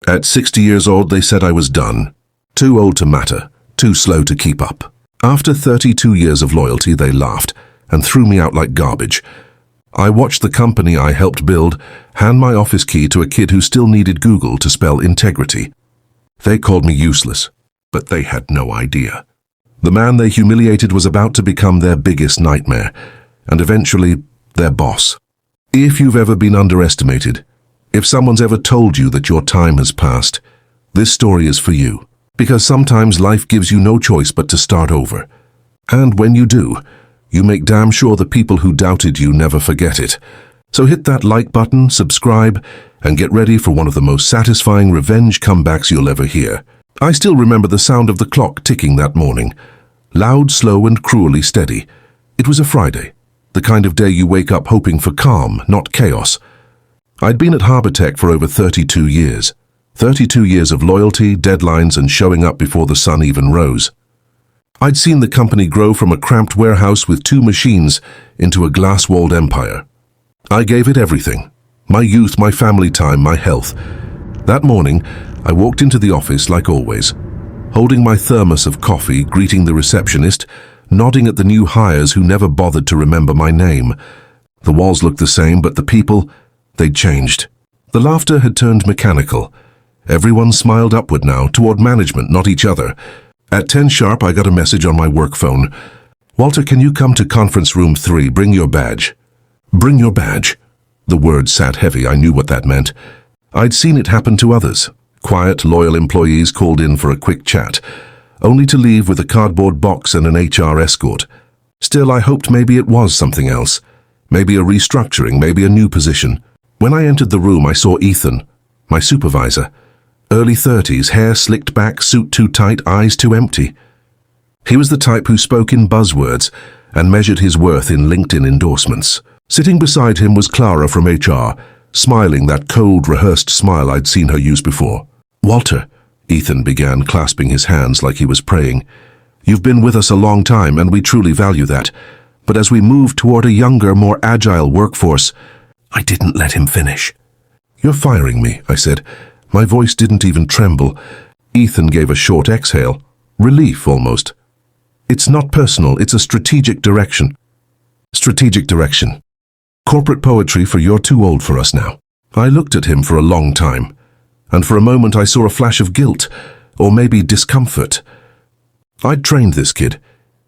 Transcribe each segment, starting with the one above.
At 60 years old, they said I was done. Too old to matter, too slow to keep up. After 32 years of loyalty, they laughed and threw me out like garbage. I watched the company I helped build hand my office key to a kid who still needed Google to spell integrity. They called me useless, but they had no idea. The man they humiliated was about to become their biggest nightmare, and eventually, their boss. If you've ever been underestimated, if someone's ever told you that your time has passed, this story is for you, because sometimes life gives you no choice but to start over. And when you do, you make damn sure the people who doubted you never forget it. So hit that like button, subscribe, and get ready for one of the most satisfying revenge comebacks you'll ever hear. I still remember the sound of the clock ticking that morning. Loud, slow, and cruelly steady. It was a Friday, the kind of day you wake up hoping for calm, not chaos. I'd been at Harbor Tech for over 32 years. 32 years of loyalty, deadlines, and showing up before the sun even rose. I'd seen the company grow from a cramped warehouse with 2 machines into a glass-walled empire. I gave it everything. My youth, my family time, my health. That morning, I walked into the office like always, holding my thermos of coffee, greeting the receptionist, nodding at the new hires who never bothered to remember my name. The walls looked the same, but the people, they'd changed. The laughter had turned mechanical. Everyone smiled upward now, toward management, not each other. At 10 sharp, I got a message on my work phone. "Walter, can you come to conference room 3? Bring your badge." Bring your badge. The word sat heavy. I knew what that meant. I'd seen it happen to others. Quiet, loyal employees called in for a quick chat, only to leave with a cardboard box and an HR escort. Still, I hoped maybe it was something else. Maybe a restructuring, maybe a new position. When I entered the room, I saw Ethan, my supervisor. Early 30s, hair slicked back, suit too tight, eyes too empty. He was the type who spoke in buzzwords and measured his worth in LinkedIn endorsements. Sitting beside him was Clara from HR, smiling that cold, rehearsed smile I'd seen her use before. "Walter," Ethan began, clasping his hands like he was praying. "You've been with us a long time, and we truly value that. But as we move toward a younger, more agile workforce..." I didn't let him finish. "You're firing me," I said. My voice didn't even tremble. Ethan gave a short exhale. Relief, almost. "It's not personal, it's a strategic direction." Strategic direction. Corporate poetry for "you're too old for us now." I looked at him for a long time, and for a moment I saw a flash of guilt, or maybe discomfort. I'd trained this kid.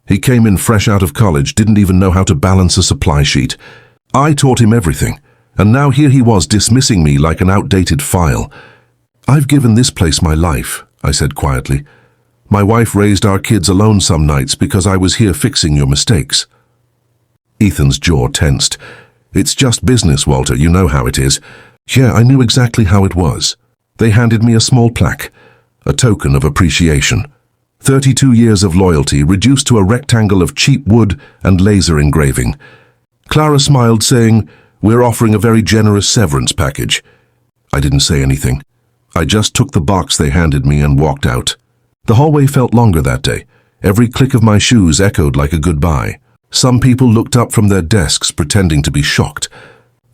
He came in fresh out of college, didn't even know how to balance a supply sheet. I taught him everything, and now here he was dismissing me like an outdated file. "I've given this place my life," I said quietly. "My wife raised our kids alone some nights because I was here fixing your mistakes." Ethan's jaw tensed. "It's just business, Walter, you know how it is." Yeah, I knew exactly how it was. They handed me a small plaque, a token of appreciation. 32 years of loyalty reduced to a rectangle of cheap wood and laser engraving. Clara smiled, saying, "We're offering a very generous severance package." I didn't say anything. I just took the box they handed me and walked out. The hallway felt longer that day. Every click of my shoes echoed like a goodbye. Some people looked up from their desks pretending to be shocked.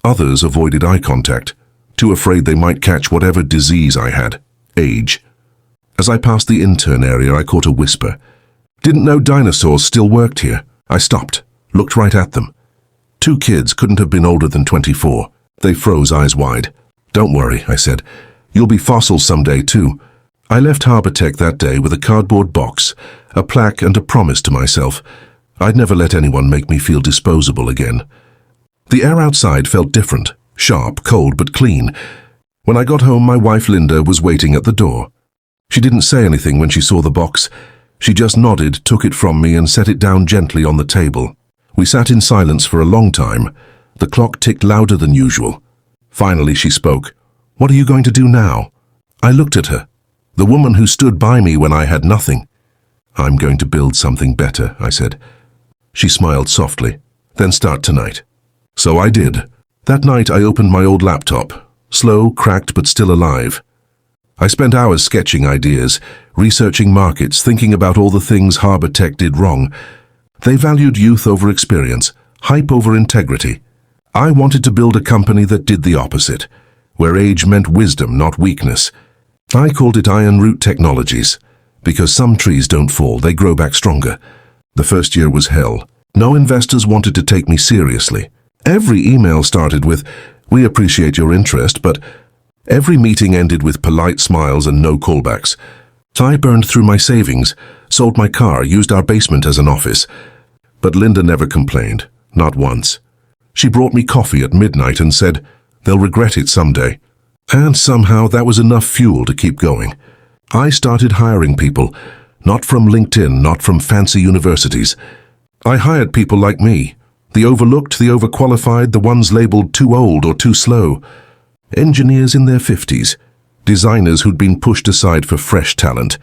Others avoided eye contact, too afraid they might catch whatever disease I had, age. As I passed the intern area, I caught a whisper. "Didn't know dinosaurs still worked here." I stopped, looked right at them. 2 kids couldn't have been older than 24. They froze, eyes wide. "Don't worry," I said. "You'll be fossils someday, too." I left Harbor Tech that day with a cardboard box, a plaque, and a promise to myself. I'd never let anyone make me feel disposable again. The air outside felt different, sharp, cold, but clean. When I got home, my wife Linda was waiting at the door. She didn't say anything when she saw the box. She just nodded, took it from me, and set it down gently on the table. We sat in silence for a long time. The clock ticked louder than usual. Finally, she spoke. "What are you going to do now?" I looked at her, the woman who stood by me when I had nothing. "I'm going to build something better," I said. She smiled softly. "Then start tonight." So I did. That night I opened my old laptop, slow, cracked, but still alive. I spent hours sketching ideas, researching markets, thinking about all the things Harbor Tech did wrong. They valued youth over experience, hype over integrity. I wanted to build a company that did the opposite, where age meant wisdom, not weakness. I called it Iron Root Technologies, because some trees don't fall, they grow back stronger. The first year was hell. No investors wanted to take me seriously. Every email started with, "We appreciate your interest," but every meeting ended with polite smiles and no callbacks. I burned through my savings, sold my car, used our basement as an office. But Linda never complained, not once. She brought me coffee at midnight and said, "They'll regret it someday." And somehow that was enough fuel to keep going. I started hiring people, not from LinkedIn, not from fancy universities. I hired people like me, the overlooked, the overqualified, the ones labeled too old or too slow. Engineers in their 50s, designers who'd been pushed aside for fresh talent.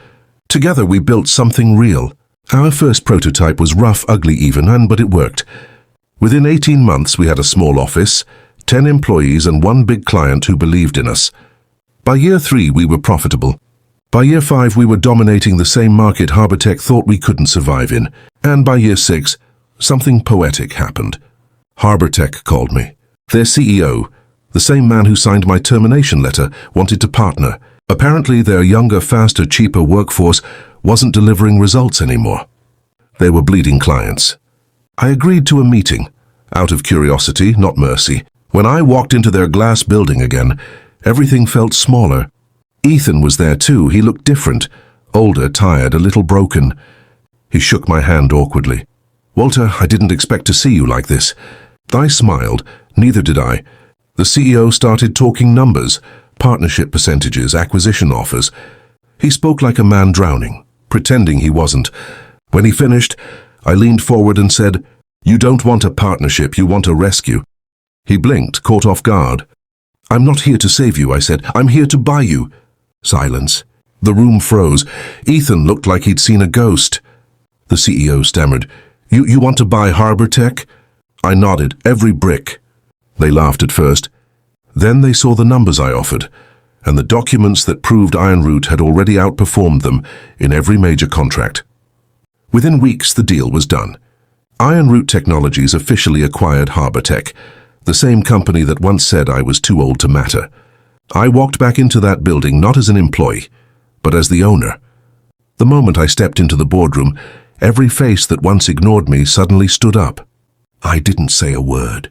Together we built something real. Our first prototype was rough, ugly even, but it worked. Within 18 months we had a small office, 10 employees and one big client who believed in us. By year 3 we were profitable. By year 5 we were dominating the same market HarborTech thought we couldn't survive in. And by year 6, something poetic happened. HarborTech called me. Their CEO, the same man who signed my termination letter, wanted to partner. Apparently their younger, faster, cheaper workforce wasn't delivering results anymore. They were bleeding clients. I agreed to a meeting, out of curiosity, not mercy. When I walked into their glass building again, everything felt smaller. Ethan was there too. He looked different, older, tired, a little broken. He shook my hand awkwardly. "Walter, I didn't expect to see you like this." I smiled. Neither did I. The CEO started talking numbers, partnership percentages, acquisition offers. He spoke like a man drowning, pretending he wasn't. When he finished, I leaned forward and said, "You don't want a partnership, you want a rescue." He blinked, caught off guard. "I'm not here to save you," I said. "I'm here to buy you." Silence. The room froze. Ethan looked like he'd seen a ghost. The CEO stammered, You want to buy HarborTech?" I nodded, every brick. They laughed at first. Then they saw the numbers I offered, and the documents that proved Iron Root had already outperformed them in every major contract. Within weeks, the deal was done. Iron Root Technologies officially acquired HarborTech, the same company that once said I was too old to matter. I walked back into that building not as an employee, but as the owner. The moment I stepped into the boardroom, every face that once ignored me suddenly stood up. I didn't say a word.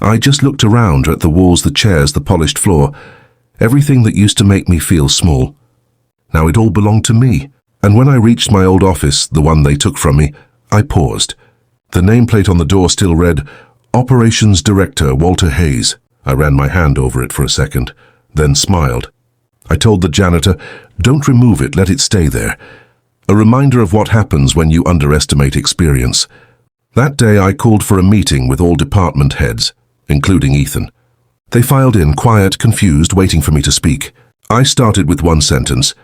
I just looked around at the walls, the chairs, the polished floor, everything that used to make me feel small. Now it all belonged to me. And when I reached my old office, the one they took from me, I paused. The nameplate on the door still read, Operations Director Walter Hayes. I ran my hand over it for a second, then smiled. I told the janitor, "Don't remove it, let it stay there." A reminder of what happens when you underestimate experience. That day I called for a meeting with all department heads, including Ethan. They filed in, quiet, confused, waiting for me to speak. I started with one sentence.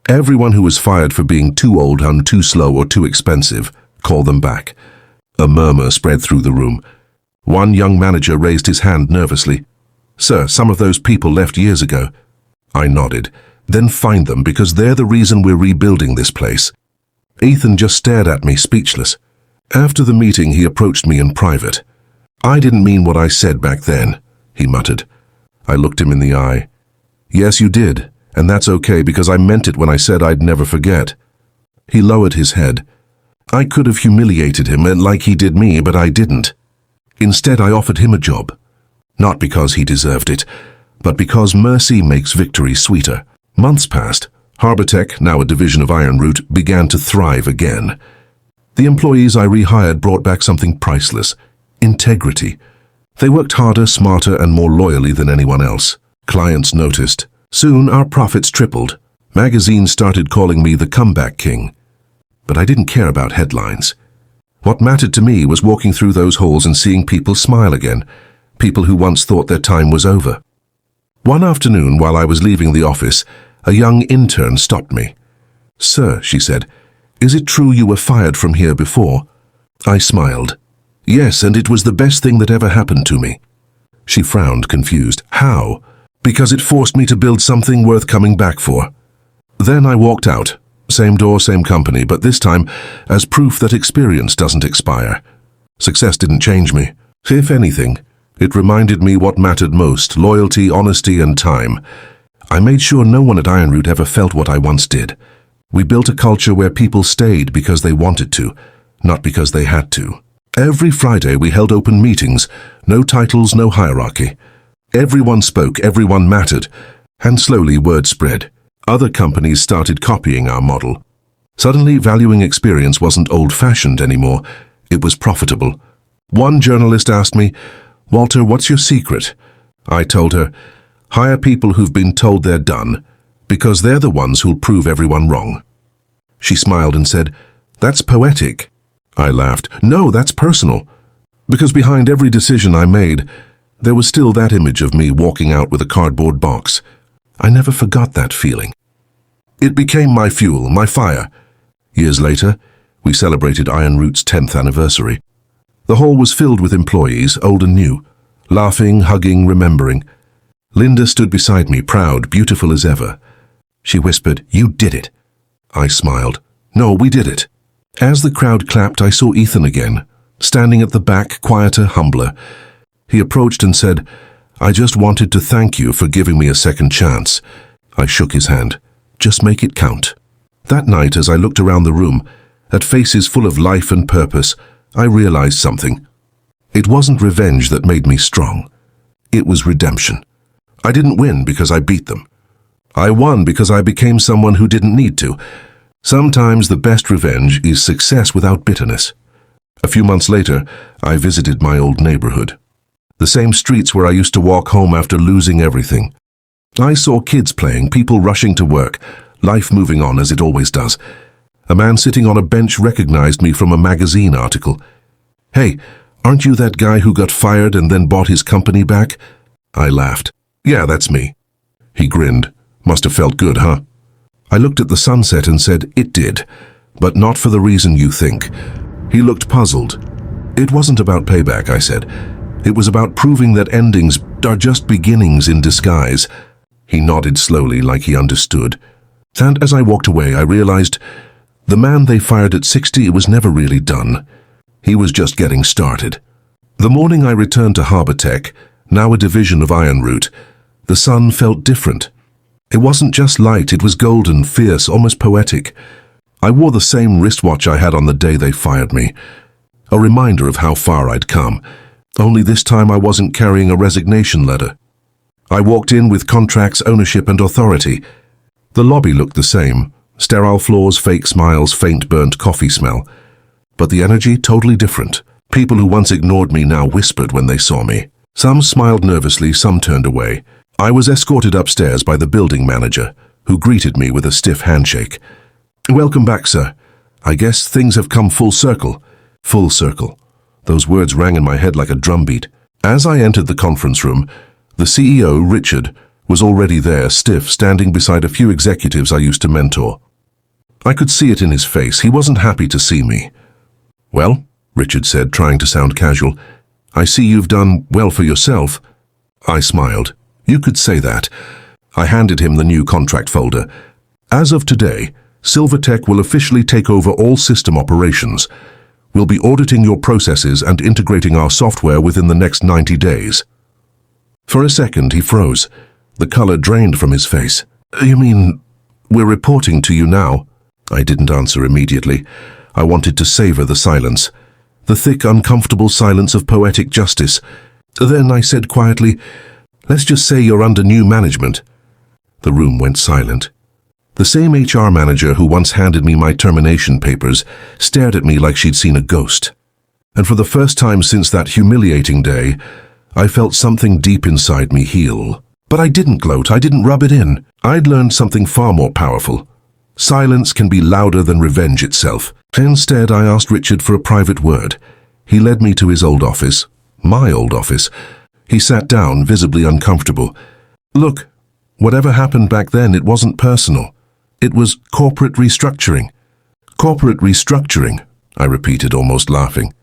Everyone who was fired for being too old and too slow or too expensive, call them back. A murmur spread through the room. One young manager raised his hand nervously. "Sir, some of those people left years ago." I nodded. "Then find them, because they're the reason we're rebuilding this place." Ethan just stared at me, speechless. After the meeting, he approached me in private. "I didn't mean what I said back then," he muttered. I looked him in the eye. "Yes, you did, and that's okay, because I meant it when I said I'd never forget." He lowered his head. I could have humiliated him like he did me, but I didn't. Instead, I offered him a job. Not because he deserved it, but because mercy makes victory sweeter. Months passed. HarborTech, now a division of Iron Root, began to thrive again. The employees I rehired brought back something priceless: integrity. They worked harder, smarter, and more loyally than anyone else. Clients noticed. Soon, our profits tripled. Magazines started calling me the comeback king. But I didn't care about headlines. What mattered to me was walking through those halls and seeing people smile again, people who once thought their time was over. One afternoon, while I was leaving the office, a young intern stopped me. "Sir," she said, "is it true you were fired from here before?" I smiled. "Yes, and it was the best thing that ever happened to me." She frowned, confused. "How?" "Because it forced me to build something worth coming back for." Then I walked out. Same door, same company, but this time as proof that experience doesn't expire. Success didn't change me. If anything, it reminded me what mattered most: loyalty, honesty, and time. I made sure no one at Ironroot ever felt what I once did. We built a culture where people stayed because they wanted to, not because they had to. Every Friday we held open meetings, no titles, no hierarchy. Everyone spoke, everyone mattered, and slowly word spread. Other companies started copying our model. Suddenly, valuing experience wasn't old-fashioned anymore, it was profitable. One journalist asked me, "Walter, what's your secret?" I told her, "Hire people who've been told they're done, because they're the ones who'll prove everyone wrong." She smiled and said, "That's poetic." I laughed. "No, that's personal." Because behind every decision I made, there was still that image of me walking out with a cardboard box. I never forgot that feeling. It became my fuel, my fire. Years later, we celebrated Ironroot's 10th anniversary. The hall was filled with employees, old and new, laughing, hugging, remembering. Linda stood beside me, proud, beautiful as ever. She whispered, "You did it." I smiled. "No, we did it." As the crowd clapped, I saw Ethan again, standing at the back, quieter, humbler. He approached and said, "I just wanted to thank you for giving me a second chance." I shook his hand. "Just make it count." That night, as I looked around the room, at faces full of life and purpose, I realized something. It wasn't revenge that made me strong. It was redemption. I didn't win because I beat them. I won because I became someone who didn't need to. Sometimes the best revenge is success without bitterness. A few months later, I visited my old neighborhood. The same streets where I used to walk home after losing everything. I saw kids playing, people rushing to work, life moving on as it always does. A man sitting on a bench recognized me from a magazine article. "Hey, aren't you that guy who got fired and then bought his company back?" I laughed. "Yeah, that's me." He grinned. "Must have felt good, huh?" I looked at the sunset and said, "It did, but not for the reason you think." He looked puzzled. "It wasn't about payback," I said. "It was about proving that endings are just beginnings in disguise." He nodded slowly, like he understood. And as I walked away, I realized the man they fired at 60 was never really done. He was just getting started. The morning I returned to Harbour Tech, now a division of Ironroot, the sun felt different. It wasn't just light, it was golden, fierce, almost poetic. I wore the same wristwatch I had on the day they fired me, a reminder of how far I'd come. Only this time I wasn't carrying a resignation letter. I walked in with contracts, ownership, and authority. The lobby looked the same. Sterile floors, fake smiles, faint burnt coffee smell. But the energy, totally different. People who once ignored me now whispered when they saw me. Some smiled nervously, some turned away. I was escorted upstairs by the building manager, who greeted me with a stiff handshake. "Welcome back, sir. I guess things have come full circle." Full circle. Those words rang in my head like a drumbeat. As I entered the conference room, the CEO, Richard, was already there, stiff, standing beside a few executives I used to mentor. I could see it in his face. He wasn't happy to see me. "Well," Richard said, trying to sound casual, "I see you've done well for yourself." I smiled. "You could say that." I handed him the new contract folder. "As of today, Silvertech will officially take over all system operations. We'll be auditing your processes and integrating our software within the next 90 days. For a second, he froze. The color drained from his face. "You mean, we're reporting to you now?" I didn't answer immediately. I wanted to savor the silence. The thick, uncomfortable silence of poetic justice. Then I said quietly, "Let's just say you're under new management." The room went silent. The same HR manager who once handed me my termination papers stared at me like she'd seen a ghost. And for the first time since that humiliating day, I felt something deep inside me heal. But I didn't gloat, I didn't rub it in. I'd learned something far more powerful. Silence can be louder than revenge itself. Instead, I asked Richard for a private word. He led me to his old office, my old office. He sat down, visibly uncomfortable. "Look, whatever happened back then, it wasn't personal. It was corporate restructuring." "Corporate restructuring," I repeated, almost laughing.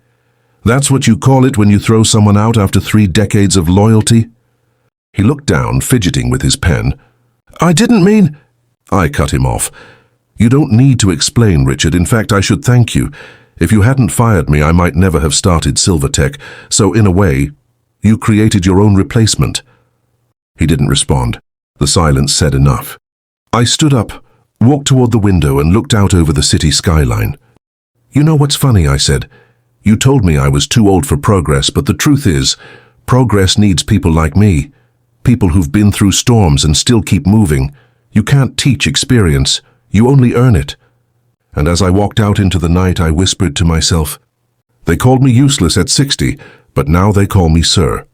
"That's what you call it when you throw someone out after 3 decades of loyalty?" He looked down, fidgeting with his pen. "I didn't mean—" I cut him off. "You don't need to explain, Richard. In fact, I should thank you. If you hadn't fired me, I might never have started Silvertech. So in a way, you created your own replacement." He didn't respond. The silence said enough. I stood up, walked toward the window and looked out over the city skyline. You know what's funny, I said. You told me I was too old for progress, but the truth is, progress needs people like me. People who've been through storms and still keep moving. You can't teach experience, you only earn it. And as I walked out into the night, I whispered to myself, they called me useless at 60, but now they call me sir.